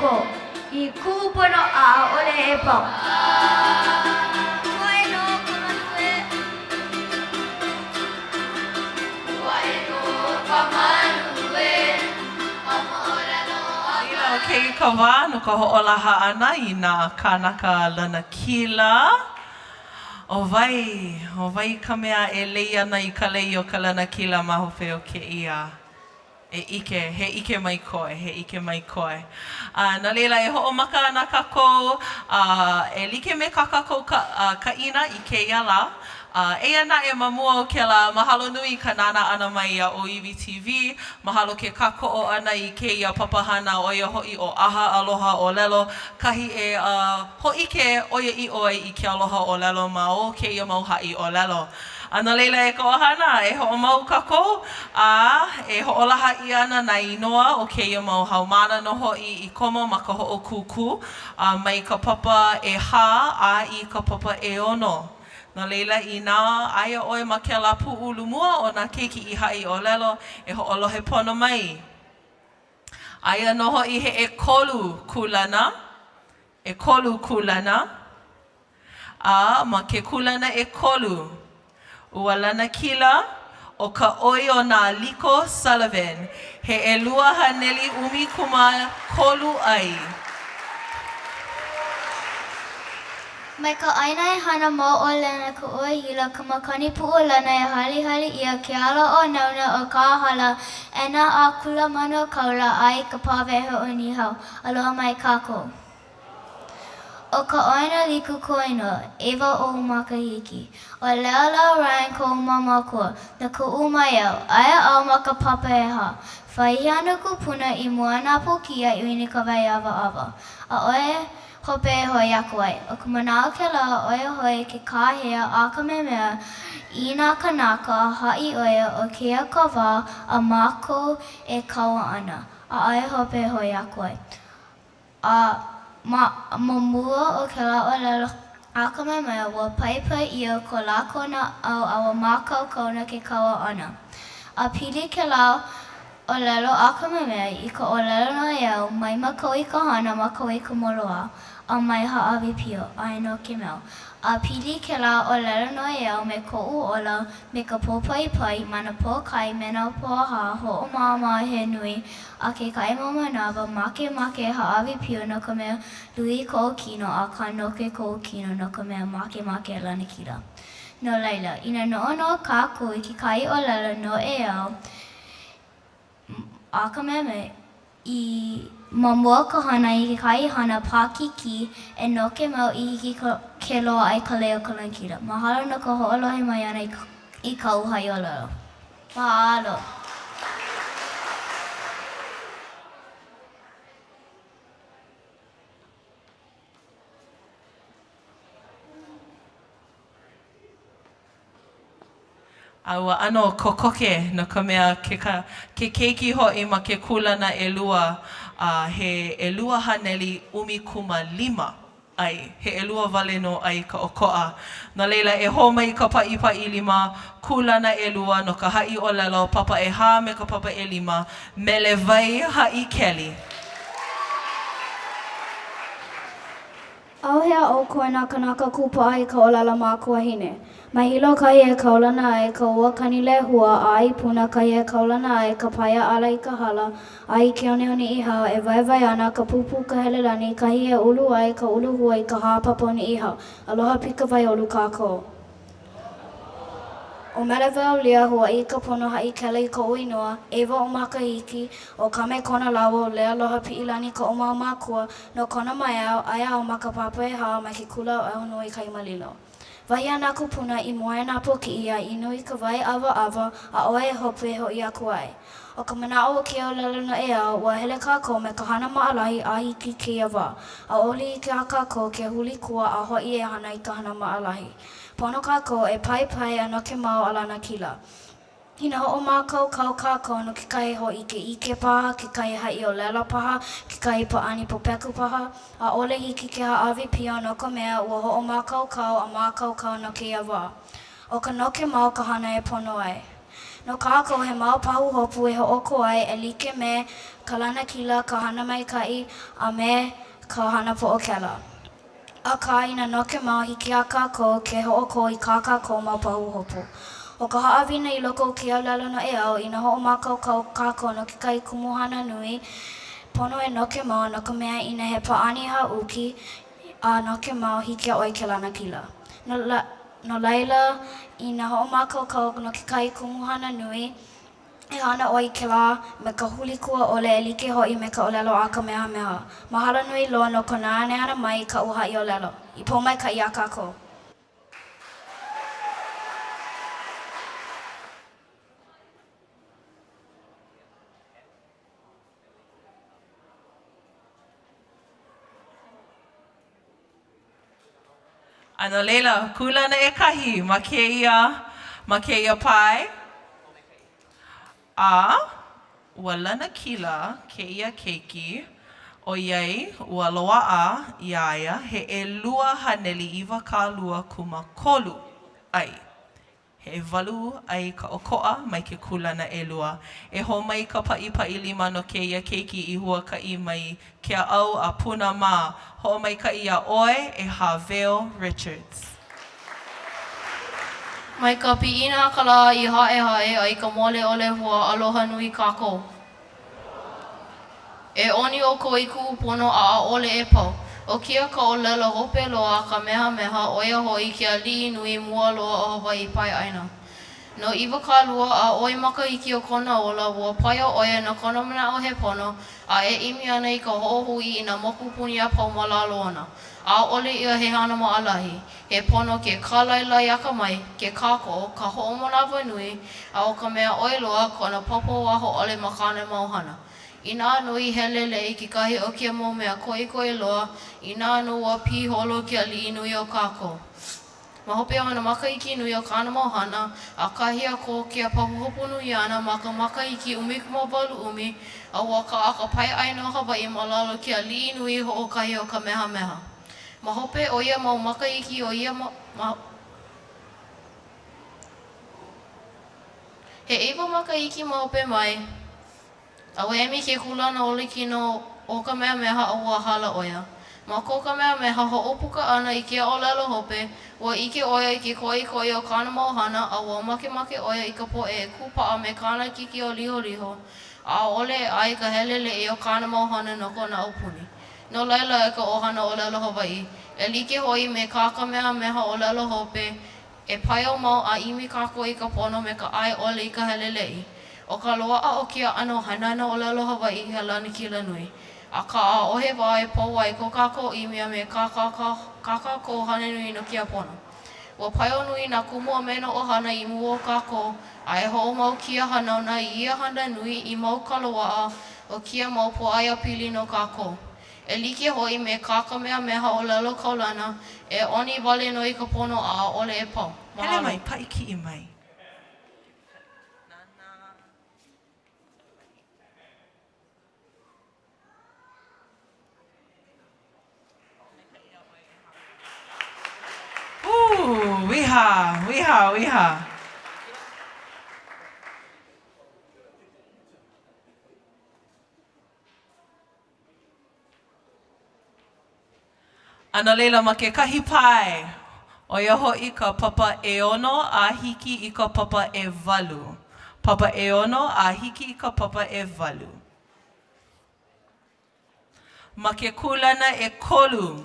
ko. I kupono a ʻole e pau. Kei ka wā no ka hoʻolaha ʻana I nā kānaka lanakila. O wai ka mea e lei ana I ka lei o ka lanakila ma hope o keia. He ike mai koe. Nā leila e hoʻomaka ana kākou, e like me kākou ka ina I keia la. Eia naʻe mamua o kēlā, mahalo nui ka nana ana mai a Oiwi TV, mahalo ke kākoʻo ana I keia papahana oia hoʻi o ʻaha, aloha, ʻōlelo, kahi e hoʻike oia I oi I ke aloha ʻōlelo ma o keia mau haʻi ʻōlelo. Ana leila e ka ʻohana, e hoʻomau kākou, e hoʻolaha I ana nā inoa o keia mau haumāna no hoʻi I komo ma ka hoʻokūkū, mai ka papa e hā a I ka papa e ono. Nā leila I nā aia ʻoe ma kēlā puʻu lumua o nā keiki I haʻi ʻōlelo e hoʻolohe pono mai. Aia no hoʻi he ʻekolu kulana. Ma ke kulana ʻekolu. Ua lanakila o ka ʻoi o nā Liko Sullivan. He ʻelua haneli ʻumikuma kolu ai. Mai ka ʻaina e hana mo o lana ka ʻuahila ka makani puʻulana e halihali ia ke ala o nauna o ka hala ʻana a kula mano kaula ai ka pawehe o nihau. Aloha mai kākou. O ka ʻaina liku koina, Eva o makahiki. O lealau Ryan ko mākua, na ka umaiau, aia au ma ka papa e ha. Whaihi ana kupuna I moana po kia I wini ka wai awa. A oe hope e hoi aku ai. O ka manao ke la oia hoi ke kāhea a ka memea I nā kanaka haʻi oia o kia ka wā a mākou e kaua ana. A oia hope e hoi aku ai. Mamua o ke la ʻōlelo a ka memea ua paipai ia ko lākou na au awa mākau kauna ke kaua ana. A pili ke la ʻōlelo a ka memea I ka ʻōlelo no iau mai makau I ka hana makau I ka moloa. A mai haʻawi pio, ai no ke mea. A pili ke la ʻōlelo no iau me koʻu ola me ka pōpaipai mana pōkai me nā pōha hoʻomāma he nui a ke kai mau manawa make haʻawi pio no ka mea lui koʻu kino a ka noke koʻu kino no ka mea make lanakila. No laila, ina noʻonoʻo kākou I ke kai ʻōlelo no iau a ka meme I mamua ka hana I ke kai hana pākiki e noke mau I hiki ke loa ai ka leo ka lanakila. Mahalo no ka hoʻolohe mai ana I ka uhai ʻōlelo. Mahalo. Ua ʻano kokoke no ka mea ke keiki hoʻi ma ke kulana ʻelua he ʻelua haneli ʻumikuma ai. He ʻelua wale no ai ka ʻokoʻa. Nā leila e hōmai ka paʻipaʻi lima kulana ʻelua no ka haʻi ʻōlelo papa e hā me ka papa e lima mele wai haʻi keli. Auhea o koe nā kanaka kupa ai ka ʻōlelo mākua hine. Mai hilo kahi e kaulana ai ka ua kani lehua a ai puna kahi e kaulana ai ka paia ala I ka hala a I ke onehone iha e waiwai ana ka pupu ka helelani kahi e ulu ai ka ulu hua I ka hāpapa ni iha. Aloha pika vai olu kākou. O mele weo lia hua I ka pono haʻi kele I ka uinua, Eva o makahiki, o kame kona lawa o lea loha piʻilani ka oma o mākua, no kona mai au, aia o maka papa e hao mai ke kula o ehono I kai malilo. Wahi ana kupuna I moe nā poki ia I nui ka wai awa a oe e hope hoi aku ai. O ka manaʻo o ke ʻōlelo na e au, ua hele kākou me ka hana maʻalahi a hiki keia wā. A oli I ke a kākou ke huli kua a hoʻi e hana I ka hana maʻalahi. Pono kākou e paipai a no ke mau a lanakila. Ina hoʻomākau kau kākou no ke kai hoʻi ke ike paha, ke kai haʻi ʻōlelo paha, ke kai paʻani popeku paha, a ʻole hiki ke haʻawi pio no ka mea ua hoʻomākau kau a mākau kau no keia wā. O ka no ke mau ka hana e pono ai. No kākou he mau pahu hopu e hoʻoko ai e like me ka lanakila, ka hana maikaʻi, a me ka hana poʻokela. Aka ina noke mau hiki a kākou ke hoʻoko i kā kākou mau pahu hopu. O ka haʻawina I loko o ke ʻaulelo no e au, ina hoʻomākaukau kākou no ke kai kumuhana nui, pono e noke mau no ka mea ina he pāʻani haʻuki, a noke mau hiki a ʻoe ke lanakila. No laila, ina hoʻomākaukau no ke kai kumuhana nui, e hana ʻoe ke lā me ka huli kua ʻole e like hoʻi me ka ʻolelo a ka mehameha. Mahalo nui loa no kona ane ana mai I ka ʻuhaʻi ʻolelo. I pō mai ka I a kākou. Ano leila, kula na e kahi, ma keia pai. A, ua lanakila keia keiki, o iai ua loaʻa iaia he ʻelua haneli ʻiwakālua kumakolu ai. He walu ai ka ʻokoʻa mai ke kulana ʻelua. E homai ka paʻipaʻi lima no keia keiki I huakaʻi mai ke aʻau a puna mā. Hoʻomaikaʻi iā ʻoe e Haveo Richards. Mai ka piʻina ka lā I haʻehaʻe ai ka mole ʻole hua aloha nui kākou. E ʻoni o ko I kuʻupono a ʻaʻole e pau. O kia ka ʻolelo hope loa ka mehameha ʻoia hoʻi ke aliʻi nui mua loa o Hawaiʻi paiʻaina. No ʻiwakālua a ʻoi makahiki o kona ola ua pai o ʻoia no kona manaʻo he pono a e ʻimi ana I ka hoʻohui I nā moku puni a pau ma lalo ana. A ʻole ia he hana maʻalahi. He pono ke kālailai aka mai, ke kāko, ka hoʻomanawa nui, a o ka mea ʻoi loa kona popo a hoʻole ma kāne mau hana. I nā nui helele I kekahi o kia mau mea koʻikoʻi loa, I nā anu ua piholo ke aliʻi nui o kākou. Ma hope o na makahiki nui o kāna mau hana, a kahi a ko kia pahuhopu nui ana ma ka makahiki 18 umi, a ua ka aka paiʻaina o Hawaiʻi ma lalo ke aliʻi nui hoʻokahi o ka mehameha. Ma hope o ia mau makahiki o ia He iwa makahiki ma hope mai, a ua emi ke kula na ole kino o ka mehameha a ua hala oia. Ma ko ka mehameha hoʻopuka ana I ke ʻolelo hope, ua ike oia I ke koʻikoʻi o kāna mau hana, a ua makemake oia I ka poʻe e kupaʻa me kāna kiki o liholiho, a ʻole ai ka heleleʻi o kāna mau hana no kona aupuni. No laila e ka ʻohana ʻolelo Hawaiʻi, e like hoʻi me kā ka mehameha ʻolelo hope, e pai au mau a imi kākou I ka pono me ka ʻae ʻole I ka heleleʻi. O ka loaʻa o kia ʻano hanana ʻolelo Hawaiʻi he lanakila nui. A ka ʻaʻohe wā e pou ai ko kākou ʻimia me kā kākou hana nui no kia pono. Ua pai au nui nā kumu a me no ʻohana I mua o kākou, a e hoʻomau kia hanauna I ia hana nui I mau ka loaʻa o kia mau poʻaia pili no kākou. E like hoʻi me kā ka mehameha ʻolelo kaulana, e ʻoni wale no I ka pono a ʻole e pau. Hele mai, paʻikiʻi mai. Wiha. Ano leila ma ke kahi pai, o ia hoʻi ka papa ʻeono a hiki I ka papa ʻewalu. Papa ʻeono a hiki I ka papa ʻewalu. Ma ke kulana ʻekolu,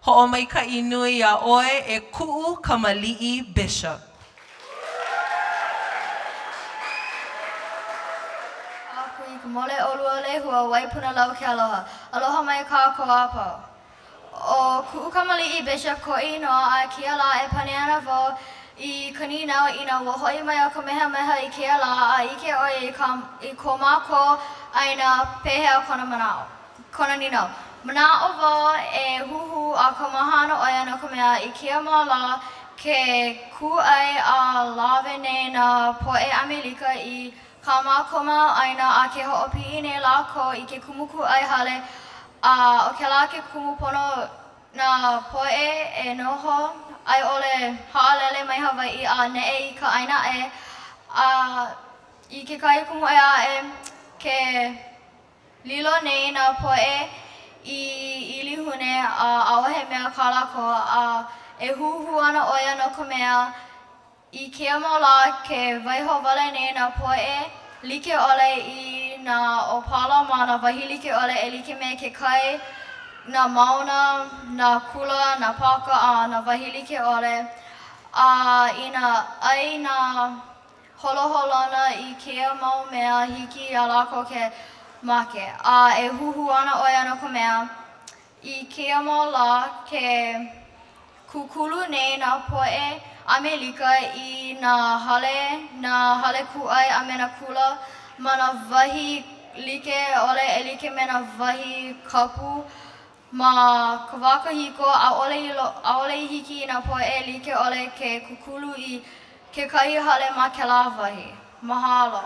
hoʻomaikaʻi nui iā ʻoe e kuʻu Kamaliʻi Bishop. Akui ka mole ʻolua lehua waipuna lau ke aloha. Aloha mai kākou a pau. O kuʻu Kamaliʻi Bishop ko inoa a kia lā e pane ana wau I kanina ina ua hoʻi mai o ka mehameha I kia lā a ike ʻoe I ko mākou aina pehea kona manao. Kona ninau. Manao wau e huhu a ka mahana ʻoia no ka mea I kia mau lā ke kūʻai a lawe nei nā poʻe Amelika I ka mākou mau aina a ke hoʻopiʻi nei lākou I ke kumukuʻai hale. O ke lā ke kumupono nā poʻe e noho ai ʻole haʻalele mai Hawaiʻi a neʻe I ka ʻaina e I ke kai kumu e ke lilo nei na poe I lihune awahe mea kalako e huhu ana oia no ka mea I kia mau la ke waiho wale nei na poe like ole I na opala ma na wahi like ole e like me ke kai na mauna, na kula, na paka na wahi like ole I na ai na holoholona I kia mau mea hiki a lākou ke make. E huhu ana oi ana ka mea I kia mau la ke kukulu nei na poe a me lika I na hale kuʻai a me na kula ma na wahi like ole e like me na wahi kapu ma ka wakahiko a ole hiki I na poe e like ole ke kukulu I ke kahi hale ma ke la wahi. Mahalo.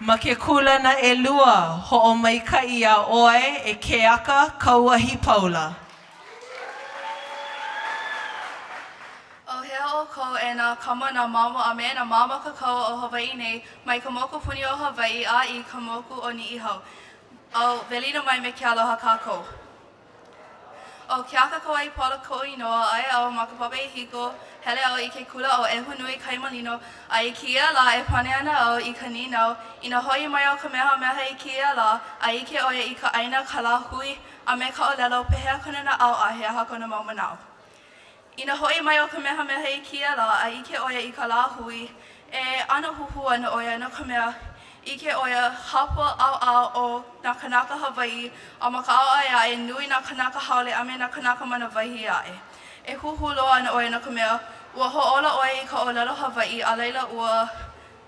Ma ke kula na ʻelua hoʻomaikaʻi a ʻoe e ke aka kauahi paula. Ko e nā kama nā mama a me nā mama kakao o Hawaiʻi nei mai ka moku puni o Hawaiʻi a I ka moku o Niʻihau. O welina mai me ke aloha kākou. O ke aka ko ai pola ko inoa ai au ma ka pape I hiko hele au I ke kula o e hunui kaimalino a I kia la e pane ana au I ka ninau I na hoi mai au ka meha I kia la a I ke oia I ka aina ka la hui a me ka ʻolelo pehea kona na au a he aha kona mau manao. I na hoi mai o ka meha I kia la a I ke oia I ka la hui e ana huhu ana oia no ka mea I ke oia hapa au o nā kanaka Hawaiʻi a ma ka au ai e nui nā kanaka haole a me nā kanaka mana waihi ae. E huhu loa ana oia no ka mea ua hoʻola oia I ka ʻōlelo Hawaiʻi a leila ua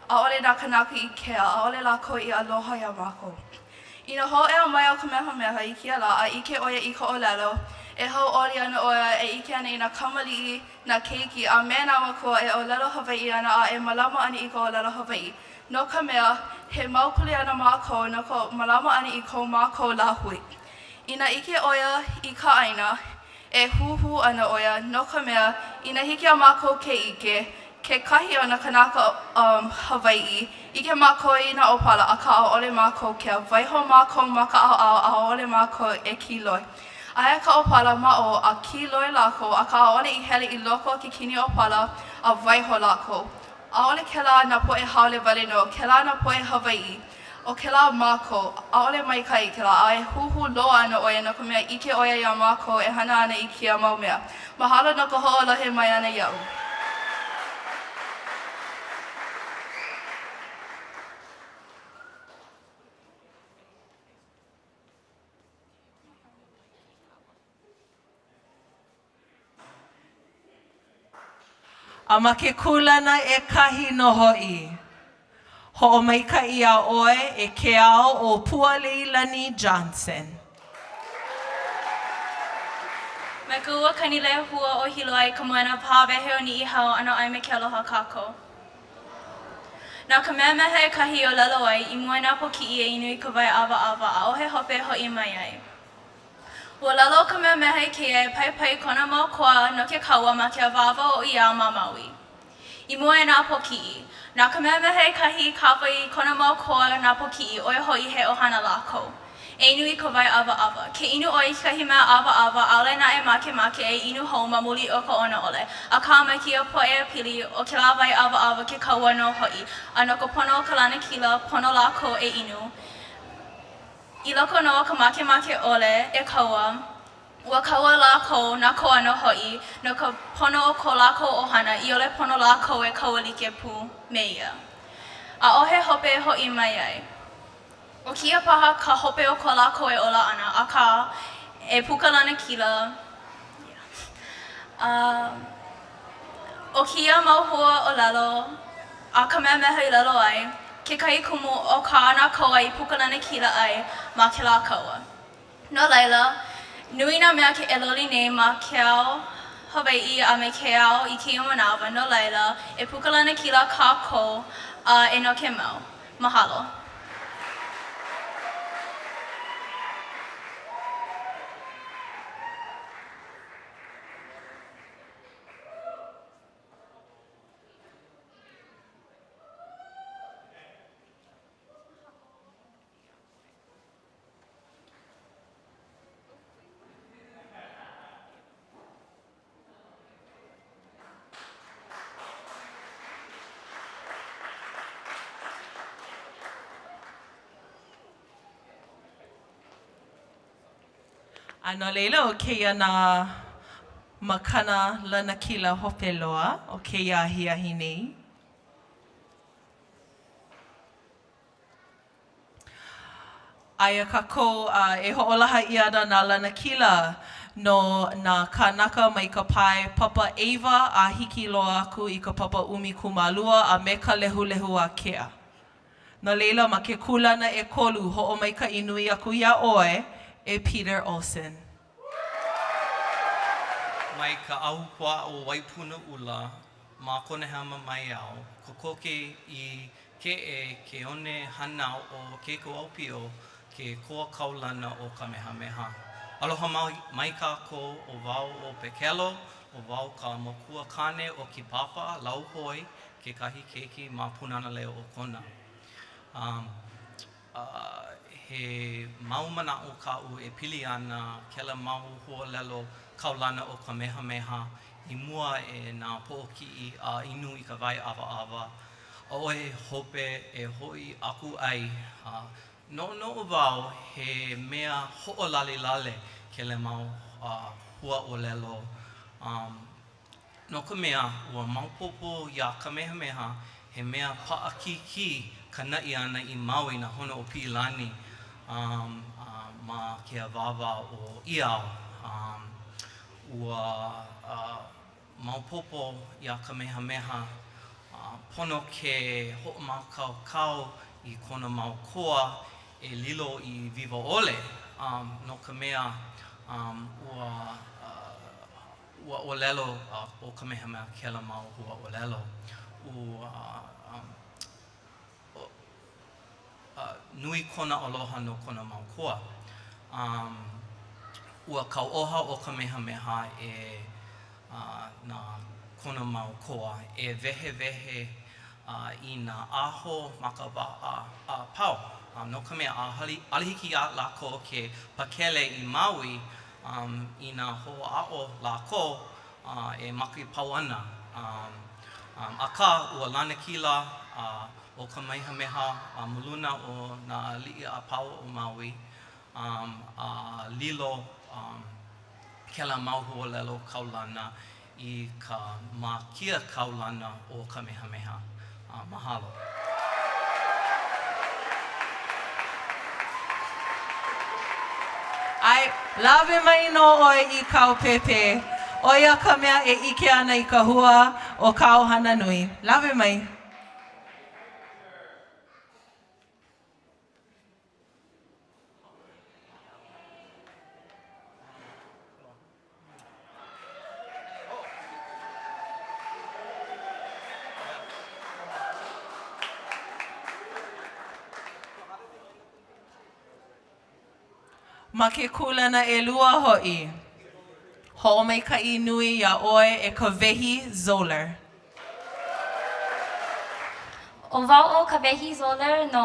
ʻaʻole nā kanaka I kea ʻaʻole lākou I aloha ia mākou. I na hōʻea mai o ka meha I kia la a I ke oia I ka ʻōlelo e hauʻoli ana oia e ike ana I nā kamaliʻi nā keiki a me nā mākua e ʻōlelo Hawaiʻi ana a e malama ana I ka ʻōlelo Hawaiʻi. No ka mea, he maukuli ana mākou no ka malama ana I kou mākou la hui. I na ike oia I ka aina e huhu ana oia no ka mea I na hiki a mākou ke ike ke kahi o nā kanaka Hawaiʻi ike mākou I nā opala a ka ʻaʻole mākou ke waiho mākou ma ka ʻaʻao a ʻaʻole mākou e kiloi. Aia ka opala mao a kiloi lākou a ka ʻaʻole I hele I loko ke kini opala a waiho lākou. ʻAʻole kēlā nā poʻe haole wale no, kēlā nā poʻe Hawaiʻi, o kēlā mākou, ʻaʻole maikai kēlā, a e huhu loa ana oia no ka mea ike oia ia mākou e hana ana I kia mau mea. Mahalo no ka hoʻolohe mai ana iau. A ma ke kulana e kahi no hoʻi. Hoʻomaikaʻi a ʻoe e ke ao o Pualeilani Johnson. Me ka ua kanile hua o hilo ai ka moena pāwehe o Niʻihau ano ai me ke aloha kākou. Nā ka mea meha e kahi o lelo ai I moena po kiʻi e inu I ka wai awa a ohe hope hoʻi mai ai. Ua lalo ka mea meha I kia e pai kona mākua no ke kaua ma ke awawa o ia ma Maui. I mua e nā po kiʻi. Nā ka mea meha e kahi kāwai kona mākua nā po kiʻi oe hoi he ʻohana lākou. E inu I ka wai awa. Ke inu oi kahi mea awa aole na e make e inu hou ma muli o ka ona ʻole. A ka mai kia poʻe a pili o ke la wai awa ke kaua no hoi. A no ka pono o ka lanakila pono lākou e inu. I loko no ka make ʻole e kaua, ua kaua lākou nā koano hoʻi no ka pono o ko lākou ʻohana I ole pono lākou e kaua like pū me ia. A ohe hope hoʻi mai ai. O kia paha ka hope o ko lākou e ola ana, a ka e puka lanakila. O kia mauhua o lelo, a ka mea meha I lelo ai, ke kai kumu o ka ana koa I puka lanakila ai ma ke lā kaua. No laila, nui nā mea ke eloli nei ma ke ao Hawaiʻi a me ke ao I ke manawa no laila e puka lanakila kākou e no ke mau. Mahalo. Ano leila o keia nā makana lanakila hope loa o keia ahiahi nei. Aia kākou e hoʻolaha ia ana nā lanakila no nā kānaka mai ka pai papa Eva a hiki loa aku I ka papa umi kumalua a me ka lehulehu a kea. No leila ma ke kulana e kolu hoʻomaikaʻi nui aku ia ʻoe e Peter Olsen. Mai ka aupua o waipuna ula, ma konehama mai au, kokoke I ke one hana o ke kuaupio ke koa kaulana o Kamehameha. Aloha mai kākou o wau o Pekelo, o wau ka mākua kane o ki papa, lauhoi, ke kahi keiki ma punana leo o kona. He mau mana'o ka'u e pili ana kela mau hōʻolelo kaulana o Kamehameha I mua e nā poʻoki'i a inu I ka wai awa. Oe hope e hoi aku ai. No wau he mea hoʻolalelale kele mau hua ʻōlelo. No ka mea ua maupopo ia Kamehameha he mea paʻakiki ka naʻi ana I Maui na hono o Piʻilani ma ke awawa o Iao. Ua maupopo ia Kamehameha pono ke hoʻomaokaukau I kona mau koa e lilo I viva ʻole. No ka mea ua ʻōlelo o Kamehameha kela mau hua ʻōlelo. Nui kona aloha no kona mau koa. Ua kauoha o Kamehameha e nā kona mau koa e wehe I nā aho makawa pau. No ka mea alihiki a lākou ke pakele I Maui I nā hoʻa'o lākou e maki pau ana. Aka ua lanakila o Kamehameha muluna o nā li'i a pau o Maui. Lilo kela mau hōʻolelo kaulana I ka mākia kaulana o Kamehameha. Mahalo. Ai, lawe mai no oi I kau pepe. Oia ka mea e ike ana I ka hua o ka ʻohana nui. Lawe mai. Ma ke kulana e lua ho'i. Ho'omaika'i nui ia ʻoe e ka wehi Zoller. O wau o ka wehi Zoller no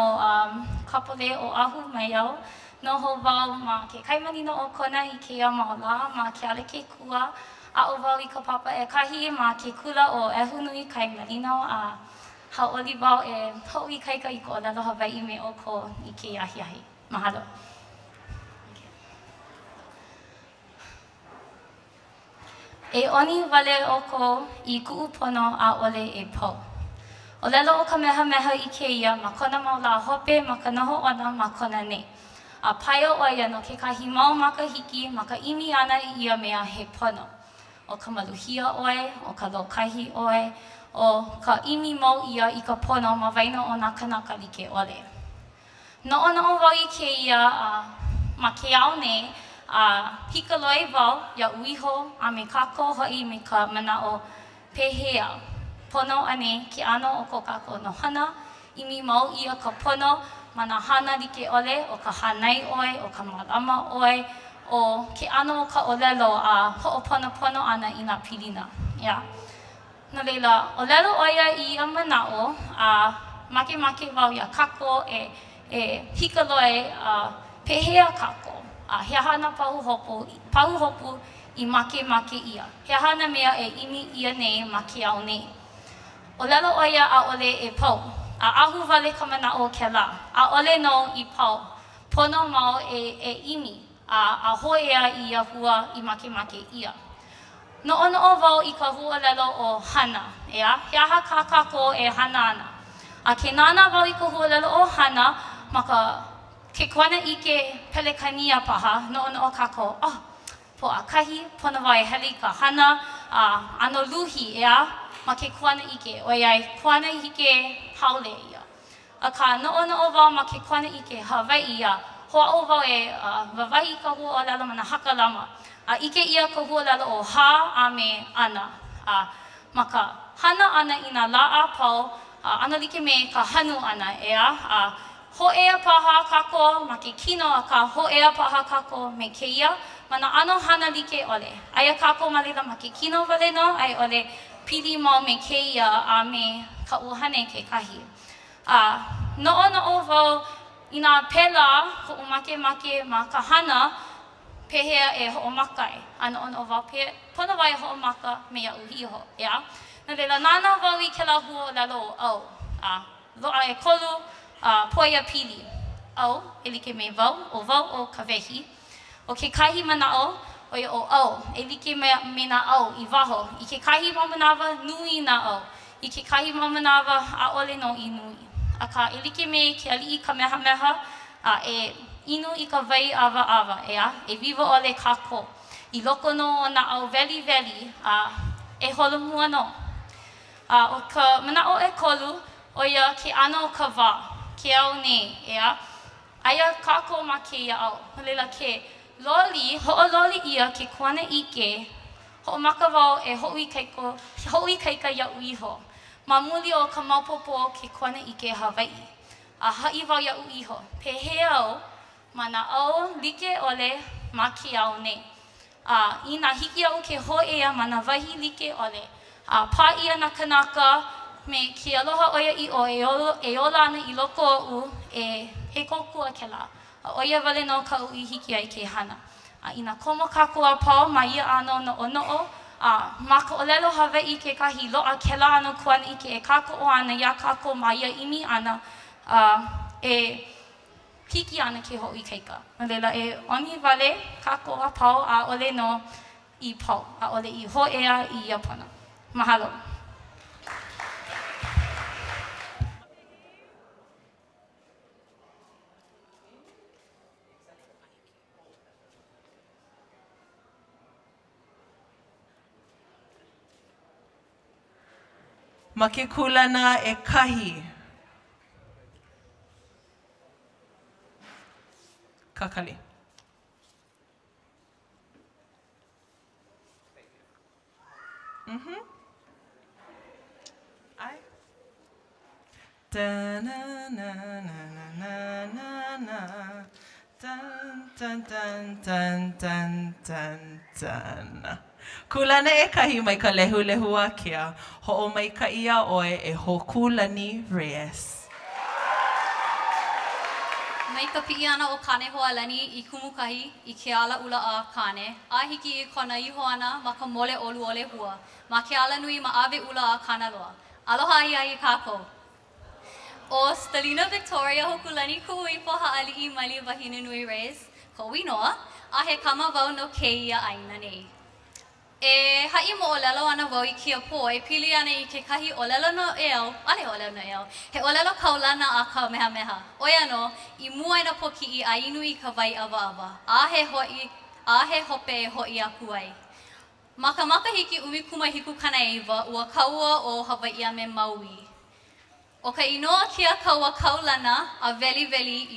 kapole o ahu mai au. No ho wau ma ke kaimanino o kona I keia maola ma ke ale ke kua. A o wau I ka papa e kahi ma ke kula o ehu nui kaimanino a hauʻoli wau e hoʻi kaika I ko ʻōlelo Hawaiʻi me o ko I ke ahiahi. Mahalo. E oni wale o ko I kuʻu pono a ʻole e pou. ʻŌlelo o Kamehameha I keia ma kona mau la hope ma ka noho ona ma kona nei. A pai o ʻoia no kekahi mau makahiki ma ka ʻimi ana I ia mea he pono. O ka maluhia ʻoe, o ka lokahi ʻoe, o ka ʻimi mau ia I ka pono ma waena o nā kanaka like ʻole. Noʻonoʻo wau I keia ma ke ao nei Hikaloi wau, ia uiho, a me kako hoi me ka manao pehea. Pono ane ke ano o ko kako no hana, imi mau ia ka pono, mana hana like ole, o ka hanai oi, o ka malama oi, o ke ano o ka ʻōlelo a hoʻoponopono ana i nā pilina. Yeah. No leila, ʻōlelo oia i ia manao, make wau ia kako e hikaloi pehea kako. He hana pahu hopu i make ia. He hana mea e imi ia nei ma ke au nei. ʻōlelo oia a ʻole e pau. Ahu wale ka manao ke la. A ʻole no i pau. Pono mau e imi. A hōʻea i ia hua i make ia. Noʻonoʻo wau i ka huʻōlelo o hana. Ea, he aha ka kako e hana ana. Ke nana wau i ka huʻōlelo o hana ma ka ke kona ike pelekania paha, noʻonoʻo kako, po a kahi, pona wai hele ka hana, ano luhi ea, ma ke kona ike, o iai kona ike haole ia. Ka noʻonoʻo wau ma ke kona ike Hawaiʻi ia, hoʻo wau e wawahi ka huʻōlelo mana hakalama. Ike ia ka huʻōlelo o ha a me ʻana. Ma ka hana ʻana i nā lā a pau, ana like me ka hanu ʻana ea, hōʻea paha kako ma ke kino a ka hōʻea paha kako me keia ma nā ʻano hana like ʻole. Aia kako ma leila ma ke kino wale no, ai ʻole pili mau me keia a me ka uhane kekahi. Noʻonoʻo wau i nā pela hoʻomake ma ka hana pehea e hoʻomakai. Noʻonoʻo wau pona wai hoʻomaka me iaʻu hiho, ea? Na leila nana wau i kela huʻōlelo o au. Loa e kolu poia pili. Au, e like me wau o ka wehi. O ke kahi manao, o ia o au, e like me na au i waho. I ke kahi mamanawa, nui na au. I ke kahi mamanawa, a ʻole no i nui. Ka e like me ke ali'i ka meha, e inu i ka wai awa, ea? E viva ʻole kako. I loko no o na au veli, e holomua no. O ka manao e kolu, o ia ke ano ka wā. Ke au nei, ea? Aia kako ma ke ia au. Leila ke hoʻololi ia ke kuana ike, hoʻomaka wau e hoʻui kaika iaʻu iho. Ma muli o ka maupopo ke kuana ike Hawaiʻi. Haʻi wau iaʻu iho. Pehea au, ma nā au like ʻole ma ke au nei. I nā hiki au ke hōʻea ma nā wahi like ʻole. Pā ia nā kanaka, me ke aloha oia i o e ola ana i loko oʻu e he kokua ke la. Oia wale no ka ui hiki ai ke hana. I nā komo kakua pau ma ia ano noʻonoʻo. Ma ka ʻōlelo Hawaiʻi kekahi loa ke la ano kuana ike e kako o ana ia kako ma ia imi ana e hiki ana ke hoʻi kaika. No leila e oni wale kako a pau a ʻole no i pau. A ʻole i hōʻea i ia pana. Mahalo. Ma ke kulana e kahi. Kakali. Ai. Da na na na na na na. Dun dun dun dun dun dun dun. Kulana e kahi mai ka lehu a kia. Ho'o mai ka ia oe e Hokulani Reyes. Mai ka pi'i ana o kane hoalani I kumukahi I ke ala ula a kane. A hiki I kona iho ana ma ka mole olu ole hua. Ma ke ala nui ma ave ula a kana loa. Aloha ia I kako. O Stelina Victoria Hokulani kuhui po ha'ali'i maili wahine nui Reyes. Ko winoa, a he kama wau no keia aina nei. E ha'i mo ʻōlelo ana wau I kia po e pili ana I ke kahi ʻōlelo no eo, ale ʻōlelo no eo, he ʻōlelo kaulana a ka meha. Oia no, I mua ina po ki'i a inu I ka wai awa. A he hope e ho'i aku ai. Maka hiki umi kumahiku kana eiwa ua kaua o Hawaiʻi me Maui. O ka inoa kia kaua kaulana a veli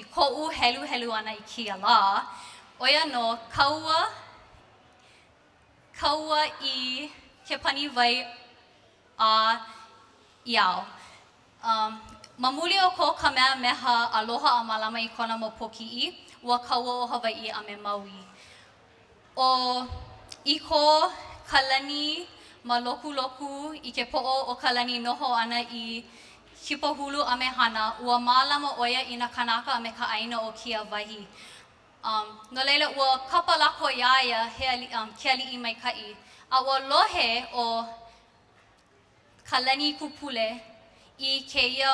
I ko'u helu ana I kia la, Oia no, kaua I ke pani vai a iao. Mamuli o ko Kamehameha aloha a malama I kona mo poki'i, ua kaua o Hawaiʻi a me Maui. O I ko kalani ma loku I ke po'o o kalani noho ana I kipahulu a me hana, ua mālama oia I na kanaka a me ka ʻaina o kia wahi. No leila ua kapa lako iaia ke ali'i maika'i. A ua lohe o kalani kupule I keia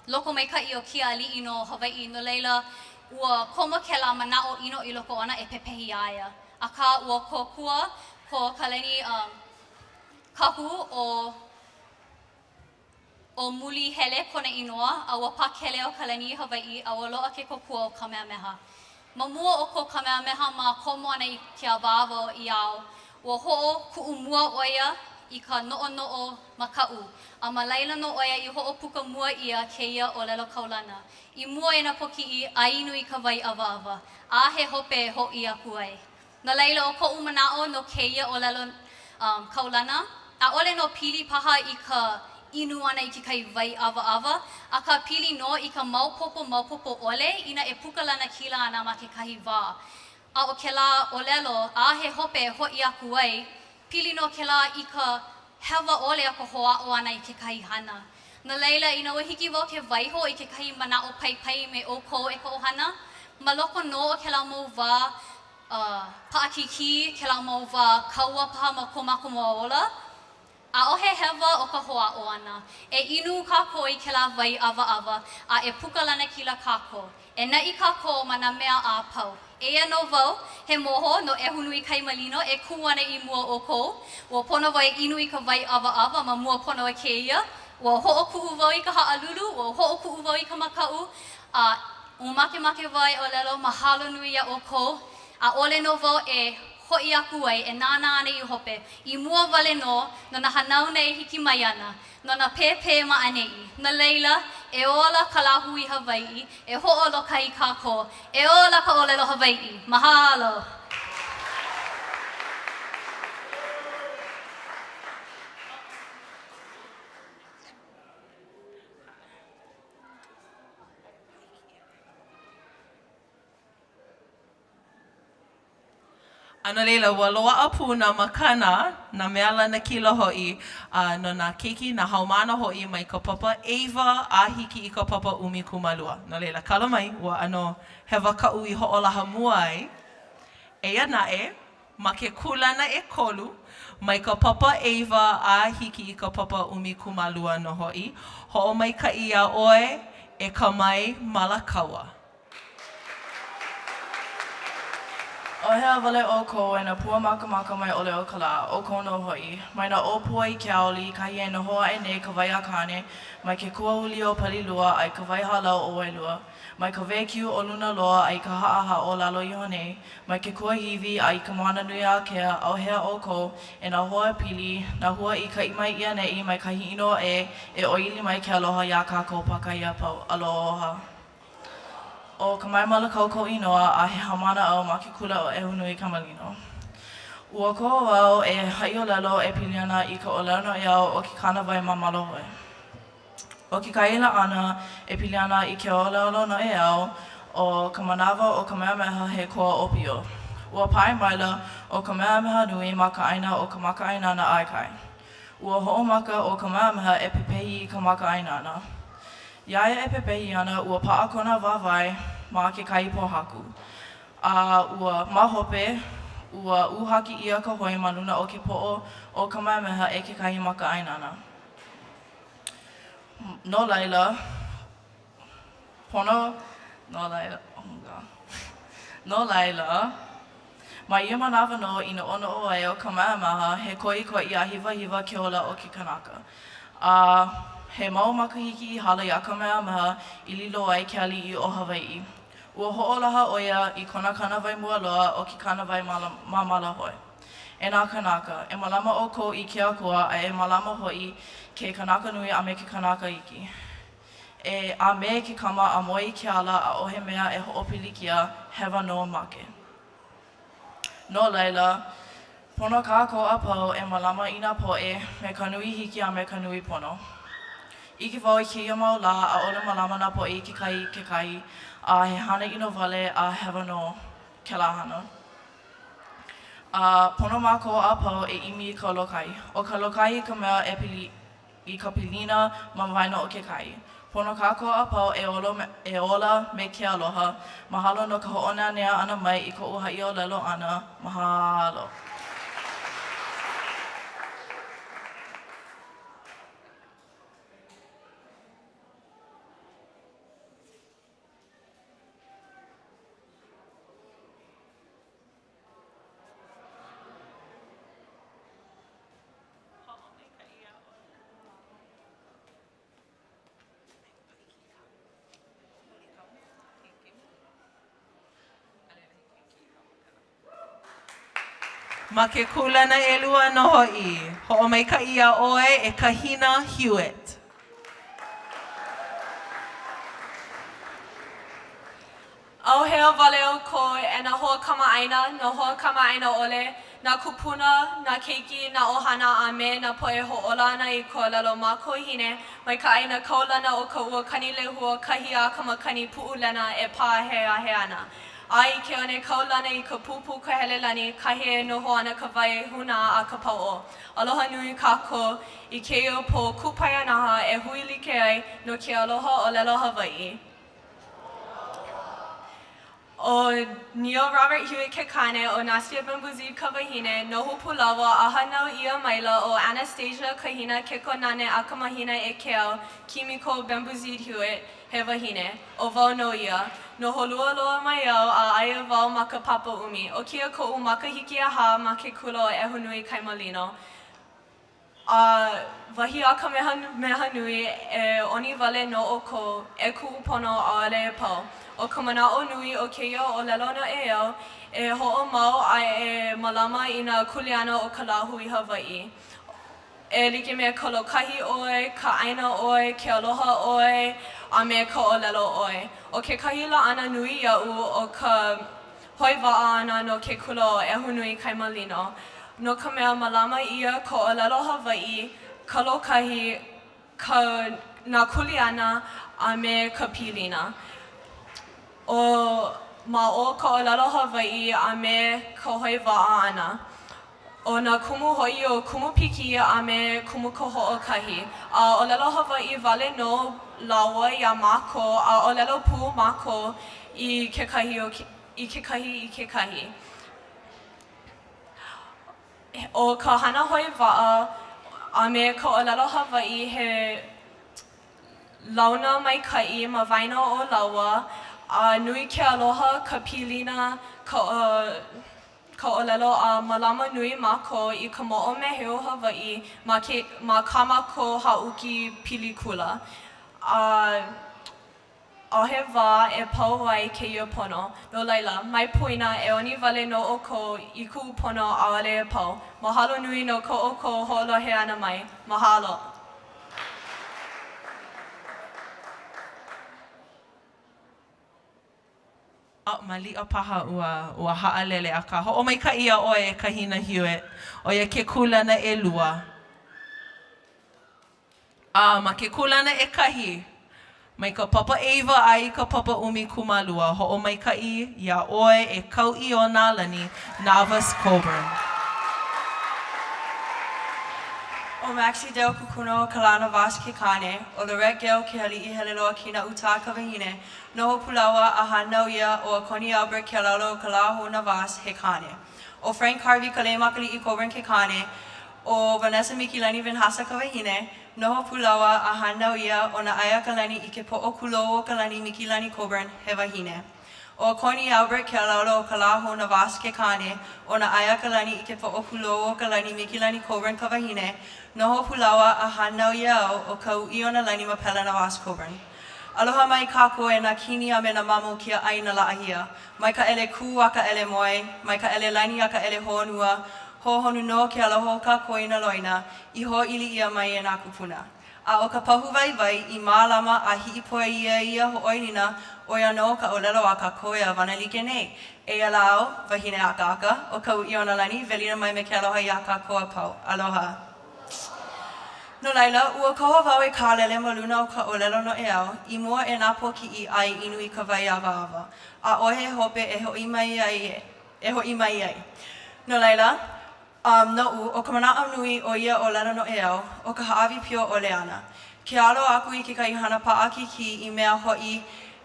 loko maika'i o kia ali'i no Hawaiʻi. No leila ua komo-kela mana'o ino I loko ona e pepehi iaia. Aka ua kokua ko kalani kahu o muli hele kona inoa, a ua pakele o kalani Hawaiʻi, a ua loa ke kokua o Kamehameha. Mamua o ko Kamehameha ma komo ana I ke awawa o iao, ua ho'o ku'umua oia I ka no'ono'o maka'u. A malaila no oia I ho'o puka mua ia keia ʻōlelo kaulana. I mua e na poki'i a inu I ka wai awa. A he hope ho'i aku ai. Na laila o ko'u mana'o no keia ʻōlelo kaulana, a ʻole no pili paha I ka inu ana I ke kai wai awa, a ka pili no I ka maupopo ʻole ina e puka lanakila ana ma ke kahi wā. A o kela ʻōlelo, a he hope ho'i aku ai, pili no kela I ka hewa ʻole a ka hoa'o ana I ke kahi hana. Na leila ina ua hiki wau ke waiho I ke kahi mana'o pai me ʻoukou e ka ʻohana, ma loko no o kela mau wā pa'akiki, kela mau wā kaua paha ma komako moaola, a ohe hewa o ka hoa'o ana. E inu kākou I kela wai awa, a e puka lanakila kākou. E na'i kākou ma na mea a pau. Eia no wau, he moho no e hunu I kai malino, e ku ana I mua o kou. Ua pono wai inu I ka wai awa ma mua pono e keia. Ua ho'oku'u wau I ka ha'alulu, ua ho'oku'u wau I ka maka'u. A umake wai ʻōlelo, mahalo nui ia o kou. A ʻole no wau e ho'i aku ai, e nāna ana I hope. I mua wale no na hanauna e hiki mai ana, no na pēpē ma anei. Na leila, e ola ka lahu I Hawaiʻi, e ho'oloka I kākou, e ola ka ʻōlelo Hawaiʻi. Mahalo! Ana leila, ua loa'a puna makana na mea lanakila ho'i no na keiki na haumāna ho'i mai ka papa Eva a hiki I ka papa ʻumikumalua. Na leila, kala mai, ua ano hewa ka'u I ho'olaha mua ai. Eia na'e, ma ke kulana e kolu mai ka papa Eva a hiki I ka papa ʻumikumalua no ho'i. Ho'omaika'i ia ʻoe e ka mai malakaua. O hea wale o kou e na pua makamaka mai ʻole o ka lā, o kou no ho'i. Mai na ʻōpua I ke aoli, kahi e na hoa e nei ka wai akane, mai ke kuahuli o palilua ai ka wai halau o wailua, mai ka wekiu o luna loa ai ka ha'aha o lalo iho nei, mai ke kuahiwi ai ka moana nui a kea, au hea o kou e na hoa pili, na hua I ka imai ia nei mai kahi ino e oili mai ke aloha ia kākou paka ia pau. Aloha. O ka mai malakau ko inoa a he haumāna au ma ke kula o ehunui ka malino. Ua koa wau e hai o lelo e pili ana I ka ʻōlelo iau o ke kanawai ma malo hoi. O ke kaila ana e pili ana I ke ʻōlelo no e au o ka manawa o ka meameha he koa opio. Ua pai maila o ka meameha nui ma ka ʻaina o ka maka ʻaina na aikai. Ua hoʻomaka o ka meameha e pepehi I ka maka ʻaina ana. Iaia e pepehi ana ua pa'a kona wawai ma ke kai pohaku. A ua mahope, ua uhaki ia ka hoi ma luna o ke po'o o ka meameha e ke kahi maka ʻainana. No laila, ma ia manawa no I na ono o ai o ka meameha he koʻikoʻi a hiwa ke ola o ke kanaka. He mau makahiki I hala ia ka meameha I lilo ai ke ali'i o Hawaiʻi. Ua hoʻolaha ʻoia I kona kanawai mua loa o ke kanawai mamala hoi. E nā kanaka, e malama o kou I ke akua a e malama ho'i ke kanaka nui a me ke kanaka iki. A me ke kama a moi ke ala a ohe mea e hoʻopilikia hewa no make. No laila, pono kākou a pau e malama I nā poʻe me ka nui hiki a me ka nui pono. Ike wau I kēia mau lā a ʻole malama nā poʻe I ke kai a he hana ino wale a hewa no ke lā hana. Pono mākou a pau e imi I ka lokai. O ka lokai I ka mea I ka pilina ma waino o ke kai. Pono kākou a pau e ola me ke aloha. Mahalo no ka hoʻonanea ana mai I ka uhaʻi ʻōlelo ana. Mahalo. Ma ke kulana ʻelua no hoʻi, hoʻomaikaʻi iā ʻoe e Kahina Hewitt. Auhea wale o ko e nā hoa kamaʻaina, nā hoa kamaʻaina ʻole, nā kupuna, nā keiki, nā ʻohana a me nā poʻe hoʻola ana I ko ʻalelo mākou hine, mai ka ʻaina kaulana o ka ua kani lehua kahi a kamakani puʻulena e pā he a he ana. Ai ke one kaulana I ka pupu ka helelani kahi e noho ana ka wai huna a ka pauʻo. Aloha nui kākou I keia po kupai anaha e hui like ai no ke aloha ʻōlelo Hawaiʻi. O Neil Robert Hewitt ke kane o Nastia Bambuzid ka wahine noho pulawa ʻaha nau ia maila o Anastasia Kahina ke konane a ka mahina e keo Kimiko Bambuzid Hewitt he wahine o wau no ia. No holua loa mai au a aia wau ma ka papa umi. O kia koʻu makahiki ʻaha ma ke kula o ehunui Kaimalino. Wahi a ka meha nui e oni wale no o ko e kuʻupono ʻaʻole e pau. O ka manaʻo nui o keia ʻōlelo na ʻeau e hoʻomau a e malama I nā kuleana o ka lāhui Hawaiʻi. E like me ka lokahi ʻoe, ka ʻaina ʻoe, ke aloha ʻoe, a me ka ʻōlelo ʻoe. O ke kahi laʻana nui iaʻu o ka hoiwaʻa ana no ke kula o ehunui Kaimalino. No ka mea malama ia ka ʻōlelo Hawaiʻi, ka lokahi, nā kuleana a me ka pilina. Ma o ka ʻōlelo Hawaiʻi a me ka hoiwaʻa ana. O nā kumu hoʻi o kumu piki a me kumu ka hoʻokahi. A ʻōlelo Hawaiʻi wale no laua ia mākou a ʻōlelo pū mākou I kekahi. O ka hana hoiwaʻa a me ka ʻōlelo Hawaiʻi he launa maikaʻi ma waena o laua a nui ke aloha ka pilina ka ʻōlelo a malama nui mākou I ka moʻo meheu Hawaiʻi ma kāmako haʻuki pilikula. ʻAʻohe wā e pau ai kēia pono. No laila, mai puina e oni wale no o ko I kuʻu pono ʻaʻole e pau. Mahalo nui no ko o ko hoʻolohe ana mai. Mahalo. Ma liʻa paha ua haʻalele akā. Hoʻomaikaʻi iā ʻoe e Kahina Hewitt. O ia ke kulana ʻelua. Ma ke kulana ʻekahi. Mai ka papa ʻeiwa ai ka papa ʻumi kumalua. Hoʻomaikaʻi iā ʻoe e kauʻi o nā lani Navas Coburn. O Maxi Deo Kukuno Kalana Vas ke kane, o Lorette Gale ke haliʻi hele loa kina uta ka wahine, noho pulawa a hanau ia o a Connie Albert ke lalo ka lahona Vas he kane. O Frank Harvey ka le makaliʻi Coburn ke kane, o Vanessa Mikilani Vinhasa ka wahine, noho pulawa a hanau ia o na aia ka lani I ke poʻokuloa ka lani Mikilani Coburn he wahine. O Connie Albert ke lalo ka lahona Vas ke kane, o na aia ka lani I ke poʻokuloa ka lani Mikilani Coburn ka wahine, noho pulawa a hanau ia o ka uʻi o na lani ma pela na Vas Coburn. Aloha mai kākou e nā kini a me nā mamu kia ai na laʻahia. Mai ka ʻele kū a ka ʻele moe, mai ka ʻele lani a ka ʻele honua, hoʻohonu no ke aloha o kākou I nā loina, I hoʻili ia mai e nā kupuna. A o ka pahu waiwai I mālama a hiʻipoa ia hoʻoinina o ia no ka ʻōlelo a ka koea wanalike nei. E alao, wahine aka o ka iona lani, velina mai me ke aloha I a ka koa pau. Aloha. No laila, ua koho wau e kālele ma luna o ka ʻōlelo no e au, I mua e nā pōkiʻi ai inu I ka wai awa. A ohe hope e hoʻi mai ai. No laila, noʻu, o ka manaʻo nui o ia ʻōlelo no e au, o ka haʻawi pio ʻole ana. Ke alo aku I kekahi hana paʻakiki I mea hoʻi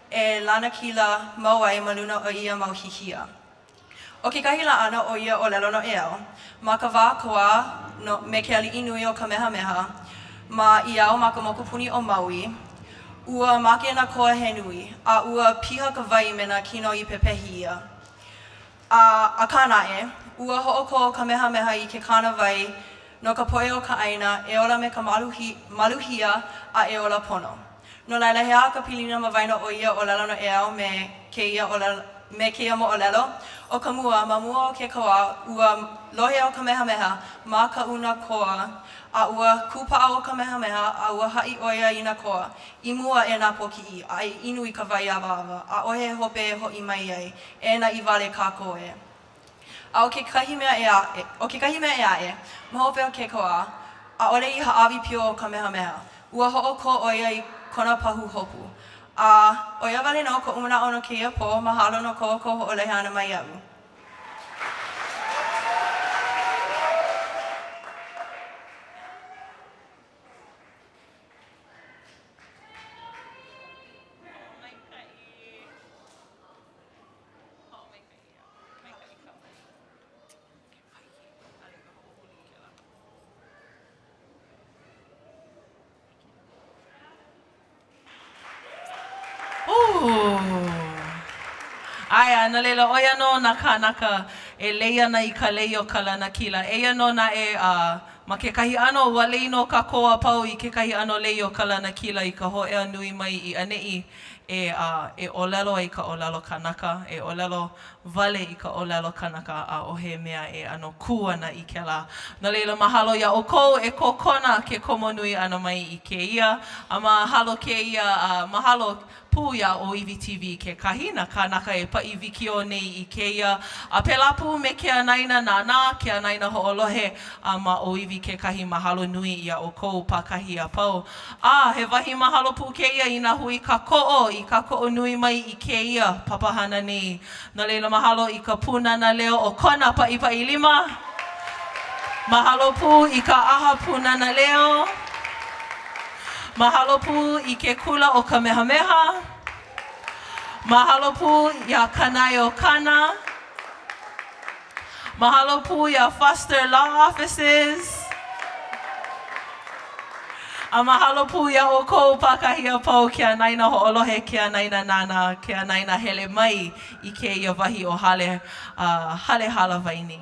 e lanakila mau ai ma luna o ia mau hihia. O kekahi laʻana o ia ʻōlelo no e au, ma ka wā koa no, me ke aliʻi nui o ka mehameha, ma I au ma ka mokupuni o Maui, ua make na koa he nui, a ua piha ka wai me na kino I pepehi ia. A kānae, ua hoʻoko ka mehameha I ke kāna wai no ka poe o ka ʻaina e ola me ka maluhia a e ola pono. No laila he a ka pilina ma waina o ia ʻōlelo no e au me keia mo ʻōlelo, o ka mua, ma mua o ke koa, ua lohe o ka mehameha ma ka una koa, a ua kupaʻa o ka mehameha, a ua haʻi oia I nā koa, I mua e nā pōkiʻi, a I inu I ka wai awa, a ohe hope e hoʻi mai ai, e na I wale kākou e. A o kekahi mea e aʻe, ma hope o ke koa, a ʻole I haʻawi pio o ka mehameha, ua hoʻoko oia I kona pahu hopu. A o ia wale no ko umana ono keia po, mahalo no ko hoʻolehe ana mai iau. Aia, na leila, oia no na kānaka e leia na I ka lei o ka lanakila. Eia no na ma kekahi ano walei no ka koa pau I kekahi ano lei o ka lanakila I ka hōʻea nui mai I aneʻi e ʻōlelo ai ka ʻōlelo kanaka, e ʻōlelo wale I ka ʻōlelo kanaka a ʻohe mea e ano kū ana I ke lā. Na leila mahalo ia o kou e kokona ke komo nui ana mai I kēia, a mahalo kēia, mahalo pū ia o IVTV ke kahina kānaka e paʻiwikio nei I kēia. A pēlā pū me ke anaina nānā, ke anaina hoʻolohe ma o iwi ke kahi mahalo nui ia o kou pākahi a pau. He wahi mahalo pū kēia I nā hui ka koʻo nui mai I kēia papahana nei. Na leila mahalo I ka pūnana leo o kona paʻipaʻi lima. Mahalo pū I ka ʻaha pūnana leo. Mahalo pū I ke kula o ka mehameha. Mahalo pū ia kanai o kana. Mahalo pū ia foster law offices. A mahalo pū ia o kou pākahi a pau ke anaina hoʻolohe, ke anaina nana, ke anaina hele mai I kēia wahi o hale hala waini.